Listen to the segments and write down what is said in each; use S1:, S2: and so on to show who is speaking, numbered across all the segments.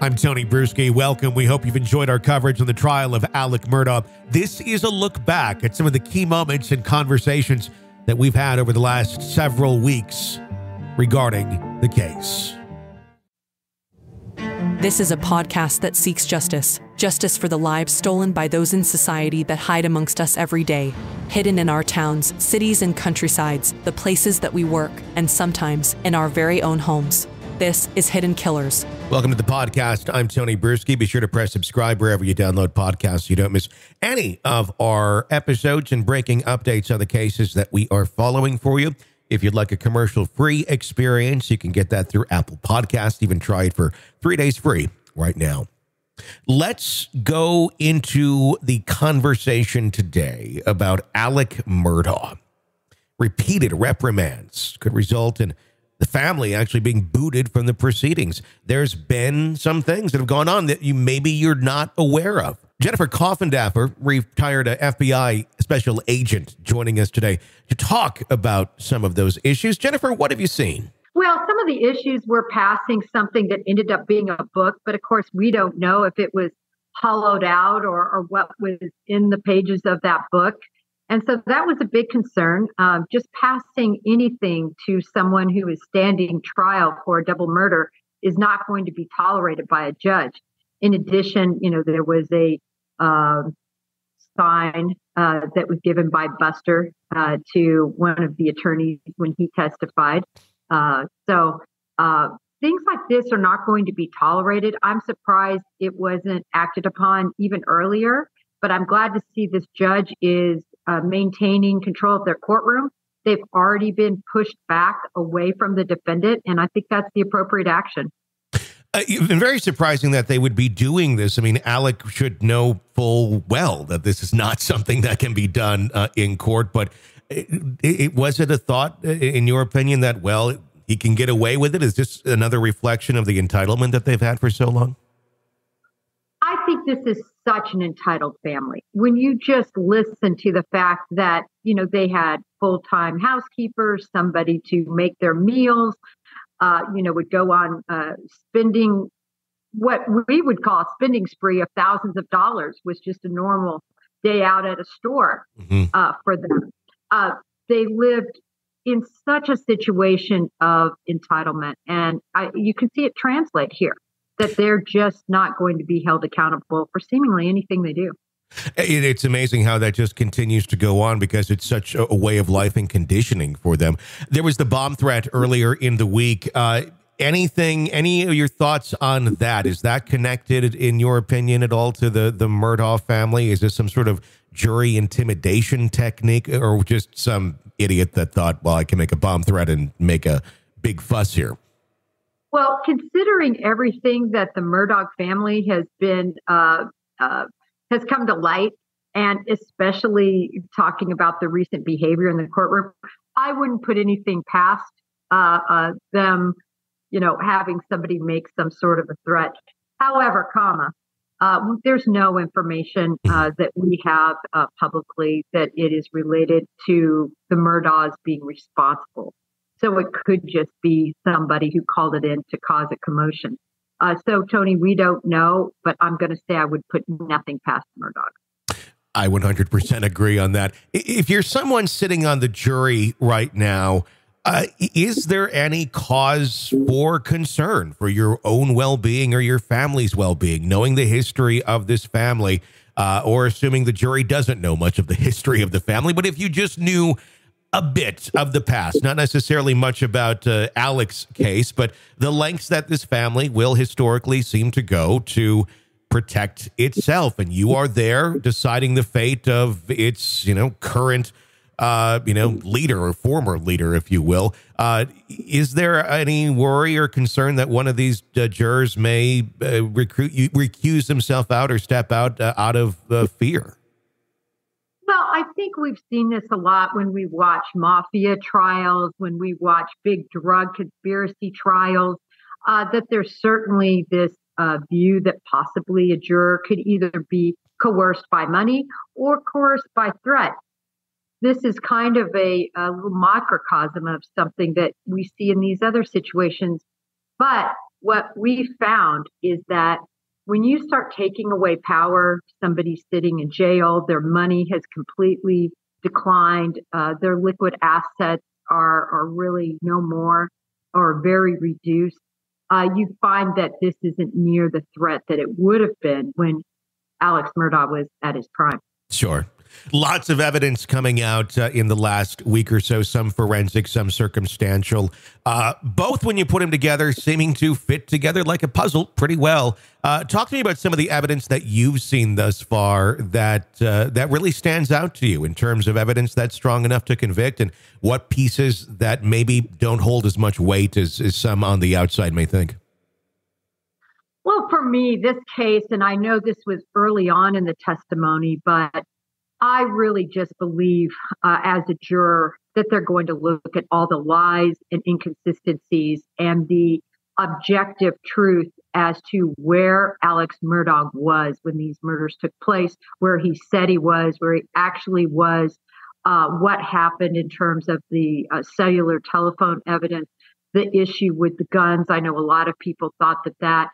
S1: I'm Tony Bruschi. Welcome. We hope you've enjoyed our coverage on the trial of Alex Murdaugh. This is a look back at some of the key moments and conversations that we've had over the last several weeks regarding the case.
S2: This is a podcast that seeks justice. Justice for the lives stolen by those in society that hide amongst us every day. Hidden in our towns, cities, and countrysides, the places that we work, and sometimes in our very own homes. This is Hidden Killers.
S1: Welcome to the podcast. I'm Tony Bruschi. Be sure to press subscribe wherever you download podcasts so you don't miss any of our episodes and breaking updates on the cases that we are following for you. If you'd like a commercial-free experience, you can get that through Apple Podcasts. Even try it for 3 days free right now. Let's go into the conversation today about Alex Murdaugh. Repeated reprimands could result in the family actually being booted from the proceedings. There's been some things that have gone on that maybe you're not aware of. Jennifer Coffindaffer, retired FBI special agent, joining us today to talk about some of those issues. Jennifer, what have you seen?
S3: Well, some of the issues were passing something that ended up being a book, but of course we don't know if it was hollowed out or what was in the pages of that book. And so that was a big concern. Just passing anything to someone who is standing trial for a double murder is not going to be tolerated by a judge. In addition, there was a sign that was given by Buster to one of the attorneys when he testified. So things like this are not going to be tolerated. I'm surprised it wasn't acted upon even earlier, but I'm glad to see this judge is maintaining control of their courtroom. They've already been pushed back away from the defendant, and I think that's the appropriate action.
S1: It's been very surprising that they would be doing this. I mean, Alec should know full well that this is not something that can be done in court, but was it a thought, in your opinion, that, well, he can get away with it? Is this another reflection of the entitlement that they've had for so long?
S3: I think this is such an entitled family. When you just listen to the fact that, they had full-time housekeepers, somebody to make their meals, would go on spending what we would call a spending spree of thousands of dollars was just a normal day out at a store for them. They lived in such a situation of entitlement, and you can see it translate here, that they're just not going to be held accountable for seemingly anything they do.
S1: It's amazing how that just continues to go on because it's such a way of life and conditioning for them. There was the bomb threat earlier in the week. Any of your thoughts on that? Is that connected, in your opinion, at all to the Murdaugh family? Is this some sort of jury intimidation technique, or just some idiot that thought, well, I can make a bomb threat and make a big fuss here?
S3: Well, considering everything that the Murdaugh family has been has come to light, and especially talking about the recent behavior in the courtroom, I wouldn't put anything past them, having somebody make some sort of a threat. However, there's no information that we have publicly that it is related to the Murdaughs being responsible. So it could just be somebody who called it in to cause a commotion. So, Tony, we don't know, but I'm going to say I would put nothing past Murdaugh.
S1: I 100% agree on that. If you're someone sitting on the jury right now, is there any cause for concern for your own well-being or your family's well-being, knowing the history of this family, or assuming the jury doesn't know much of the history of the family? But if you just knew a bit of the past, not necessarily much about Alex's case, but the lengths that this family will historically seem to go to protect itself. And you are there deciding the fate of its, current, leader or former leader, if you will. Is there any worry or concern that one of these jurors may recuse himself out or step out of fear?
S3: Well, I think we've seen this a lot when we watch mafia trials, when we watch big drug conspiracy trials, that there's certainly this view that possibly a juror could either be coerced by money or coerced by threat. This is kind of a little microcosm of something that we see in these other situations. But what we found is that when you start taking away power, somebody's sitting in jail, their money has completely declined, their liquid assets are really no more or very reduced. You find that this isn't near the threat that it would have been when Alex Murdaugh was at his prime.
S1: Sure. Lots of evidence coming out in the last week or so, some forensic, some circumstantial, both when you put them together, seeming to fit together like a puzzle pretty well. Talk to me about some of the evidence that you've seen thus far that really stands out to you in terms of evidence that's strong enough to convict, and what pieces that maybe don't hold as much weight as some on the outside may think.
S3: Well, for me, this case, and I know this was early on in the testimony, but I really just believe as a juror that they're going to look at all the lies and inconsistencies and the objective truth as to where Alex Murdaugh was when these murders took place, where he said he was, where he actually was, what happened in terms of the cellular telephone evidence, the issue with the guns. I know a lot of people thought that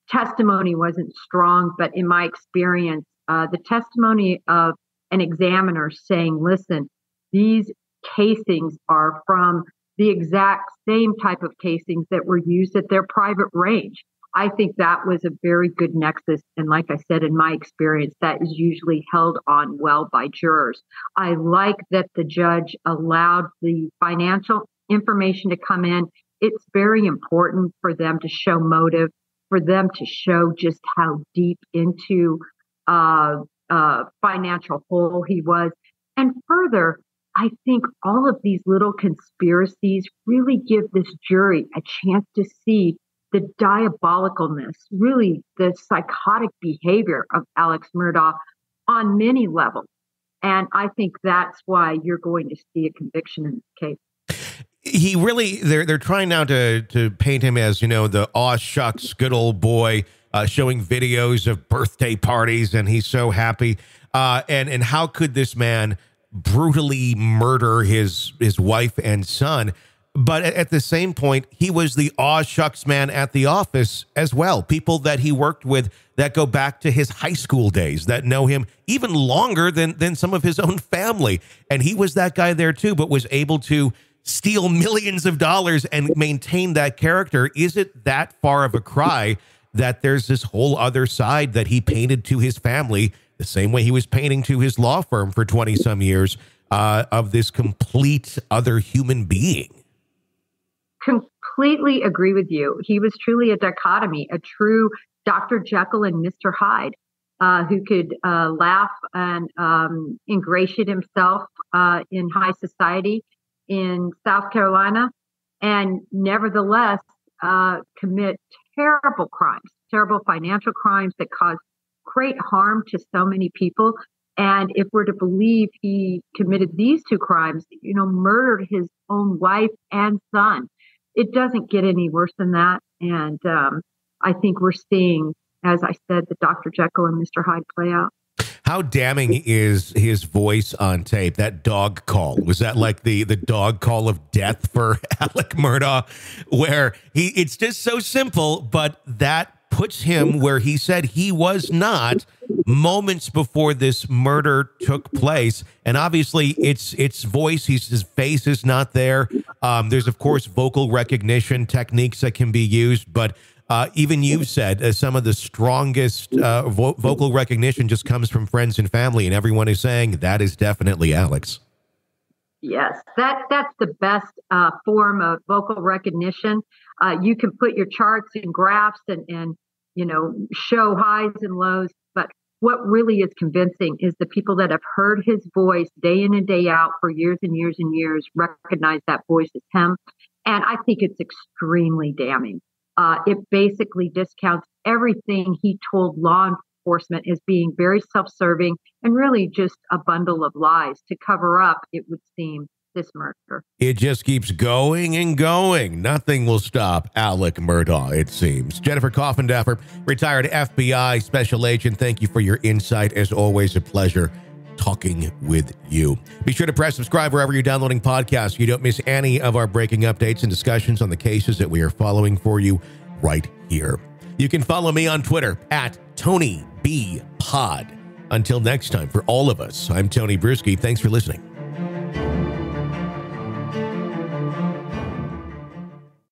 S3: testimony wasn't strong, but in my experience, the testimony of an examiner saying, listen, these casings are from the exact same type of casings that were used at their private range. I think that was a very good nexus. And like I said, in my experience, that is usually held on well by jurors. I like that the judge allowed the financial information to come in. It's very important for them to show motive, for them to show just how deep into financial hole he was. And further, I think all of these little conspiracies really give this jury a chance to see the diabolicalness, really the psychotic behavior of Alex Murdaugh on many levels. And I think that's why you're going to see a conviction in this case.
S1: He really, they're trying now to paint him as, you know, the aw shucks, good old boy, showing videos of birthday parties, and he's so happy. And how could this man brutally murder his wife and son? But at the same point, he was the aw shucks man at the office as well. People that he worked with that go back to his high school days, that know him even longer than some of his own family. And he was that guy there too, but was able to steal millions of dollars and maintain that character. Is it that far of a cry that there's this whole other side that he painted to his family, the same way he was painting to his law firm for 20 some years, of this complete other human being?
S3: Completely agree with you. He was truly a dichotomy, a true Dr. Jekyll and Mr. Hyde, who could laugh and ingratiate himself in high society in South Carolina, and nevertheless commit terrible crimes, terrible financial crimes that cause great harm to so many people. And if we're to believe he committed these two crimes, you know, murdered his own wife and son, it doesn't get any worse than that. And I think we're seeing, as I said, the Dr. Jekyll and Mr. Hyde play out.
S1: How damning is his voice on tape? That dog call, was that like the dog call of death for Alex Murdaugh, where it's just so simple, but that puts him where he said he was not moments before this murder took place. And obviously it's voice, his face is not there. There's of course vocal recognition techniques that can be used, but even you said some of the strongest vocal recognition just comes from friends and family, and everyone is saying that is definitely Alex.
S3: Yes, that's the best form of vocal recognition. You can put your charts and graphs and you know, show highs and lows, but what really is convincing is the people that have heard his voice day in and day out for years and years and years recognize that voice as him. And I think it's extremely damning. It basically discounts everything he told law enforcement as being very self-serving and really just a bundle of lies to cover up, it would seem, this murder.
S1: It just keeps going and going. Nothing will stop Alex Murdaugh, it seems. Jennifer Coffindaffer, retired FBI special agent, thank you for your insight. As always, a pleasure talking with you. Be sure to press subscribe wherever you're downloading podcasts so you don't miss any of our breaking updates and discussions on the cases that we are following for you right here. You can follow me on Twitter at TonyBPod. Until next time, for all of us, I'm Tony Brisky. Thanks for listening.